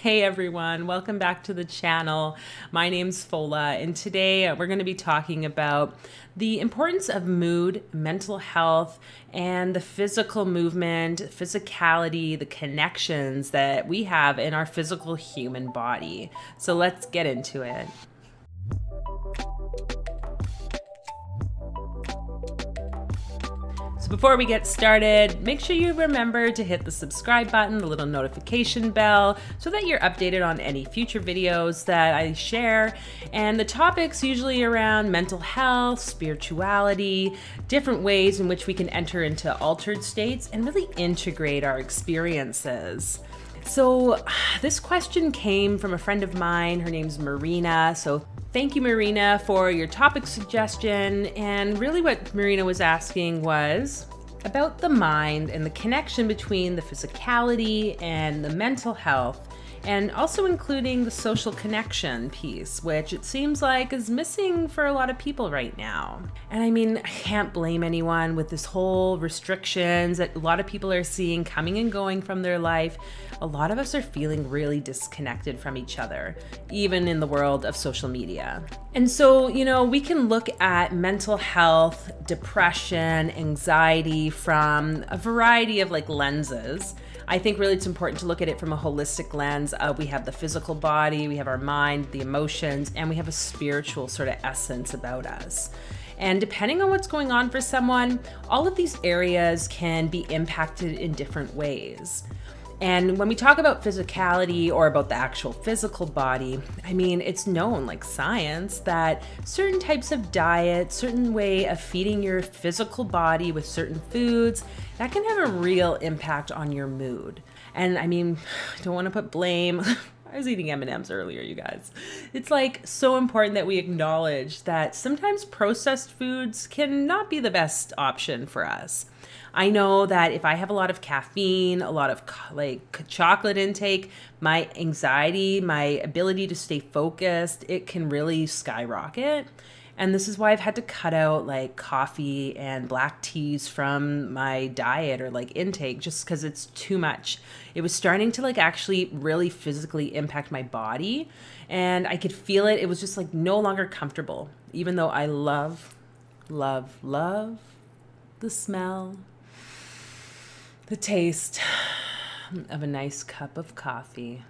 Hey everyone, welcome back to the channel. My name's Fola, and today we're going to be talking about the importance of mood, mental health, and the physical movement, physicality, the connections that we have in our physical human body. So let's get into it. Before we get started, make sure you remember to hit the subscribe button, the little notification bell, so that you're updated on any future videos that I share. And the topics usually around mental health, spirituality, different ways in which we can enter into altered states and really integrate our experiences. So this question came from a friend of mine. Her name's Marina. So thank you, Marina, for your topic suggestion. And really what Marina was asking was about the mind and the connection between the physicality and the mental health, and also including the social connection piece, which it seems like is missing for a lot of people right now. And I mean, I can't blame anyone with this whole restrictions that a lot of people are seeing coming and going from their life. A lot of us are feeling really disconnected from each other, even in the world of social media. And so, we can look at mental health, depression, anxiety from a variety of lenses. I think really it's important to look at it from a holistic lens. We have the physical body, we have our mind, the emotions, and we have a spiritual sort of essence about us. And depending on what's going on for someone, all of these areas can be impacted in different ways. And when we talk about physicality or about the actual physical body, I mean, it's known like science that certain types of diet, certain way of feeding your physical body with certain foods, that can have a real impact on your mood. And I mean, I don't want to put blame. I was eating M&Ms earlier, you guys. It's so important that we acknowledge that sometimes processed foods cannot be the best option for us. I know that if I have a lot of caffeine, a lot of chocolate intake, my anxiety, my ability to stay focused, it can really skyrocket. And this is why I've had to cut out coffee and black teas from my diet or intake, just because it's too much. It was starting to actually really physically impact my body, and I could feel it. It was just no longer comfortable, even though I love the smell, the taste of a nice cup of coffee.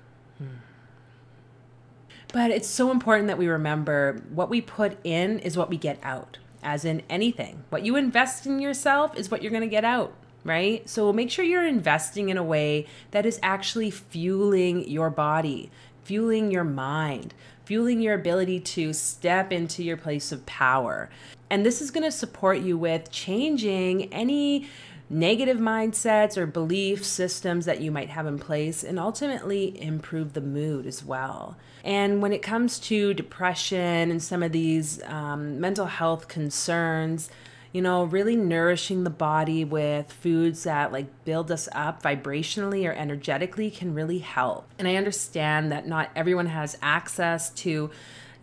But it's so important that we remember what we put in is what we get out, as in anything. What you invest in yourself is what you're going to get out, right? So make sure you're investing in a way that is actually fueling your body, fueling your mind, fueling your ability to step into your place of power. And this is going to support you with changing any negative mindsets or belief systems that you might have in place, and ultimately improve the mood as well. And when it comes to depression and some of these mental health concerns, really nourishing the body with foods that build us up vibrationally or energetically can really help. And I understand that not everyone has access to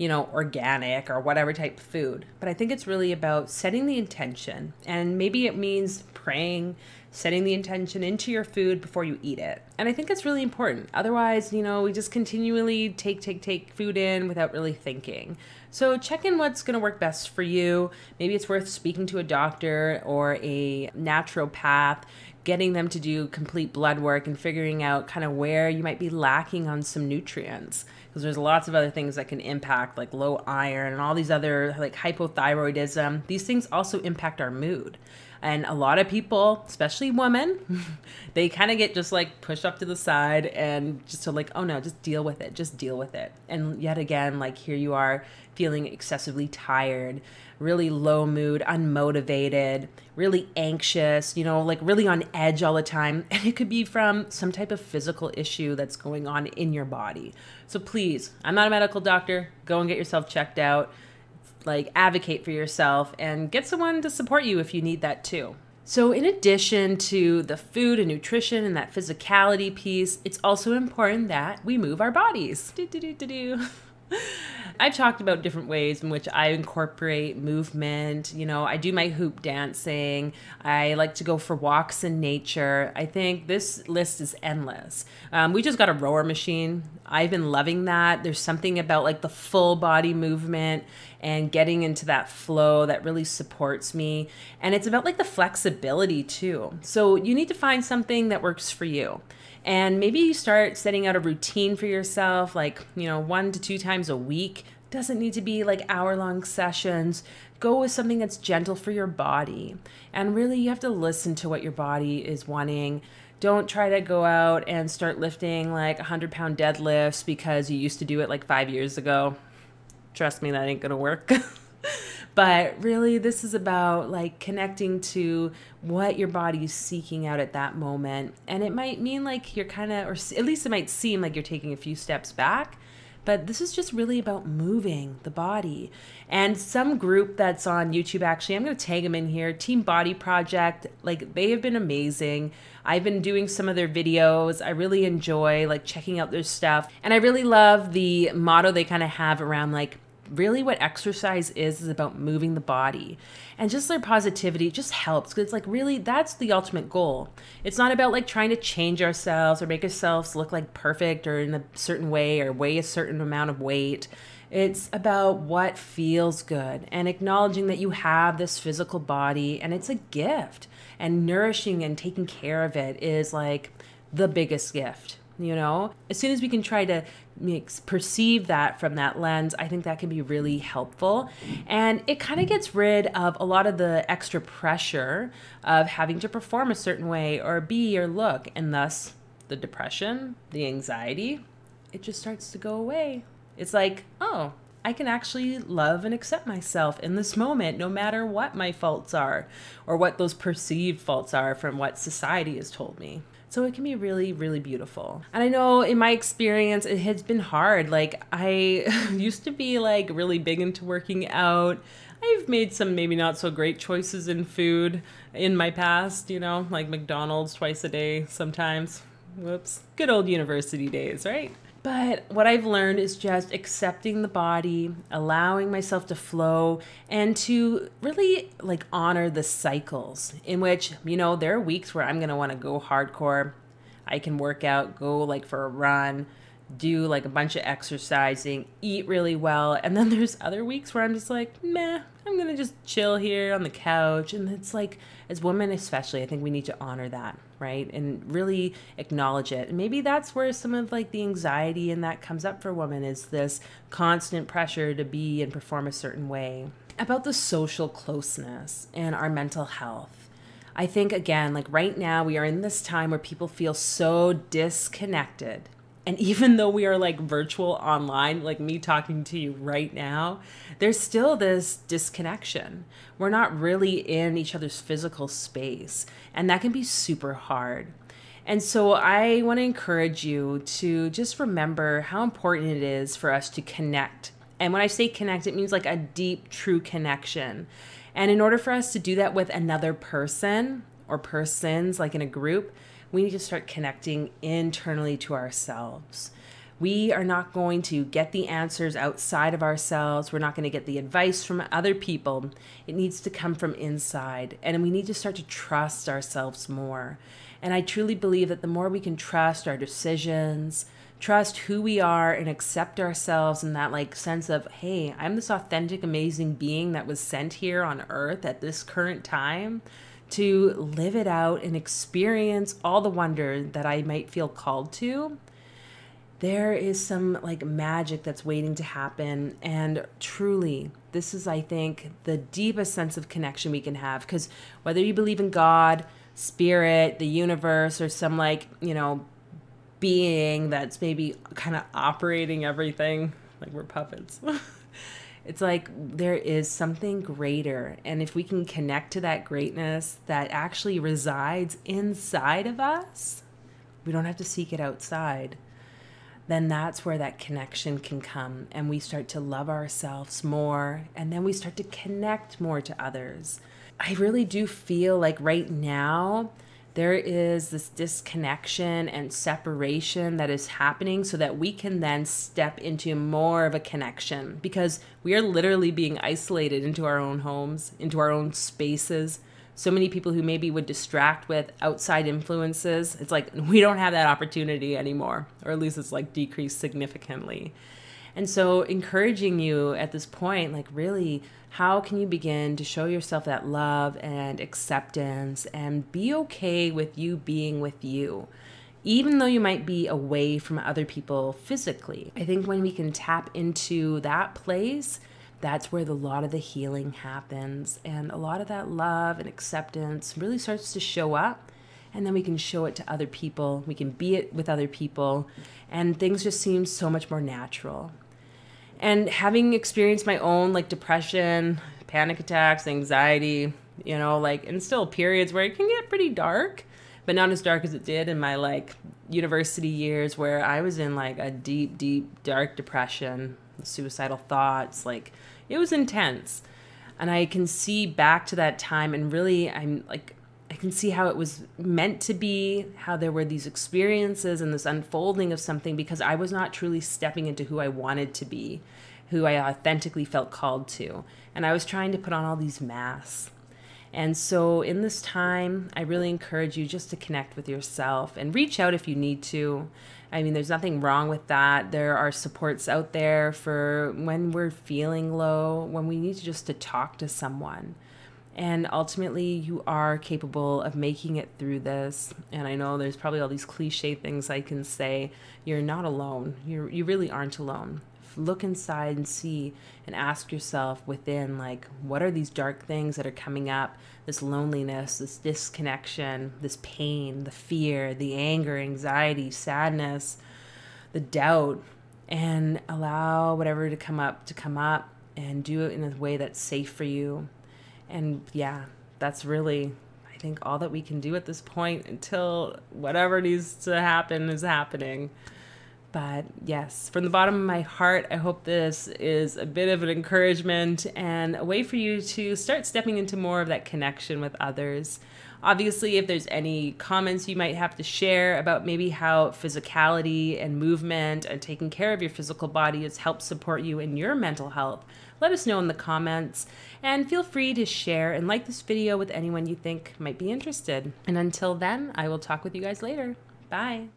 organic or whatever type of food. But I think it's really about setting the intention. And maybe it means praying, setting the intention into your food before you eat it. And I think it's really important. Otherwise, we just continually take food in without really thinking. So check in what's going to work best for you. Maybe it's worth speaking to a doctor or a naturopath, getting them to do complete blood work and figuring out kind of where you might be lacking on some nutrients. Because there's lots of other things that can impact low iron and all these other hypothyroidism. These things also impact our mood. And a lot of people, especially women, they kind of get just pushed up to the side and just so oh no, just deal with it. Just deal with it. And yet again, here you are feeling excessively tired, really low mood, unmotivated, really anxious, really on edge all the time. And it could be from some type of physical issue that's going on in your body. So please, I'm not a medical doctor. Go and get yourself checked out. Advocate for yourself and get someone to support you if you need that too. So in addition to the food and nutrition and that physicality piece, it's also important that we move our bodies. I've talked about different ways in which I incorporate movement. You know, I do my hoop dancing. I like to go for walks in nature. I think this list is endless. We just got a rower machine. I've been loving that. There's something about like the full body movement and getting into that flow that really supports me. And it's about like the flexibility too. So you need to find something that works for you. And maybe you start setting out a routine for yourself, like, 1 to 2 times a week. Doesn't need to be like hour-long sessions. Go with something that's gentle for your body. And really, you have to listen to what your body is wanting. Don't try to go out and start lifting like 100-pound deadlifts because you used to do it like 5 years ago. Trust me, that ain't gonna work. But really, this is about like connecting to what your body is seeking out at that moment. And it might mean like you're kind of, or at least it might seem like you're taking a few steps back. But this is just really about moving the body. And some group that's on YouTube, actually, I'm going to tag them in here, Team Body Project. Like, they have been amazing. I've been doing some of their videos. I really enjoy like checking out their stuff. And I really love the motto they kind of have around like, really what exercise is about moving the body. And just their positivity just helps, because it's like, really, that's the ultimate goal. It's not about like trying to change ourselves or make ourselves look like perfect or in a certain way or weigh a certain amount of weight. It's about what feels good and acknowledging that you have this physical body and it's a gift, and nourishing and taking care of it is like the biggest gift. As soon as we can try to perceive that from that lens, I think that can be really helpful. And it kind of gets rid of a lot of the extra pressure of having to perform a certain way or be or look, and thus the depression, the anxiety, it just starts to go away. It's like, oh, I can actually love and accept myself in this moment, no matter what my faults are or what those perceived faults are from what society has told me. So it can be really, really beautiful. And I know in my experience, it has been hard. Like, I used to be like really big into working out. I've made some maybe not so great choices in food in my past, like McDonald's twice a day sometimes. Whoops. Good old university days, right? But what I've learned is just accepting the body, allowing myself to flow, and to really like honor the cycles in which, there are weeks where I'm going to want to go hardcore. I can work out, go like for a run, do like a bunch of exercising, eat really well. And then there's other weeks where I'm just like, meh, I'm going to just chill here on the couch. And it's like, as women especially, I think we need to honor that, right? And really acknowledge it. And maybe that's where some of like the anxiety and that comes up for women, is this constant pressure to be and perform a certain way. About the social closeness and our mental health. I think, again, like right now we are in this time where people feel so disconnected. And even though we are like virtual online, like me talking to you right now, there's still this disconnection. We're not really in each other's physical space, and that can be super hard. And so I want to encourage you to just remember how important it is for us to connect. And when I say connect, it means like a deep, true connection. And in order for us to do that with another person or persons, like in a group, we need to start connecting internally to ourselves. We are not going to get the answers outside of ourselves. We're not going to get the advice from other people. It needs to come from inside. And we need to start to trust ourselves more. And I truly believe that the more we can trust our decisions, trust who we are, and accept ourselves in that like sense of, hey, I'm this authentic, amazing being that was sent here on earth at this current time to live it out and experience all the wonder that I might feel called to, there is some like magic that's waiting to happen. And truly, this is, I think, the deepest sense of connection we can have. Because whether you believe in God, spirit, the universe, or some like, being that's maybe kind of operating everything, like we're puppets. It's like there is something greater. And if we can connect to that greatness that actually resides inside of us, we don't have to seek it outside, then that's where that connection can come. And we start to love ourselves more. And then we start to connect more to others. I really do feel like right now, there is this disconnection and separation that is happening so that we can then step into more of a connection, because we are literally being isolated into our own homes, into our own spaces. So many people who maybe would distract with outside influences, it's like we don't have that opportunity anymore, or at least it's like decreased significantly. And so encouraging you at this point, like really, how can you begin to show yourself that love and acceptance and be okay with you being with you, even though you might be away from other people physically? I think when we can tap into that place, that's where a lot of the healing happens. And a lot of that love and acceptance really starts to show up. And then we can show it to other people. We can be it with other people. And things just seem so much more natural. And having experienced my own like depression, panic attacks, anxiety, and still periods where it can get pretty dark, but not as dark as it did in my like university years, where I was in like a deep, deep, dark depression, suicidal thoughts. Like it was intense. And I can see back to that time, and really I can see how it was meant to be, how there were these experiences and this unfolding of something, because I was not truly stepping into who I wanted to be, who I authentically felt called to. And I was trying to put on all these masks. And so in this time, I really encourage you just to connect with yourself and reach out if you need to. I mean, there's nothing wrong with that. There are supports out there for when we're feeling low, when we need to talk to someone. And ultimately, you are capable of making it through this. And I know there's probably all these cliche things I can say. You're not alone. You really aren't alone. Look inside and see and ask yourself within, like, what are these dark things that are coming up? This loneliness, this disconnection, this pain, the fear, the anger, anxiety, sadness, the doubt. And allow whatever to come up, and do it in a way that's safe for you. And yeah, that's really, I think, all that we can do at this point until whatever needs to happen is happening. But yes, from the bottom of my heart, I hope this is a bit of an encouragement and a way for you to start stepping into more of that connection with others. Obviously, if there's any comments you might have to share about maybe how physicality and movement and taking care of your physical body has helped support you in your mental health, let us know in the comments, and feel free to share and like this video with anyone you think might be interested. And until then, I will talk with you guys later. Bye.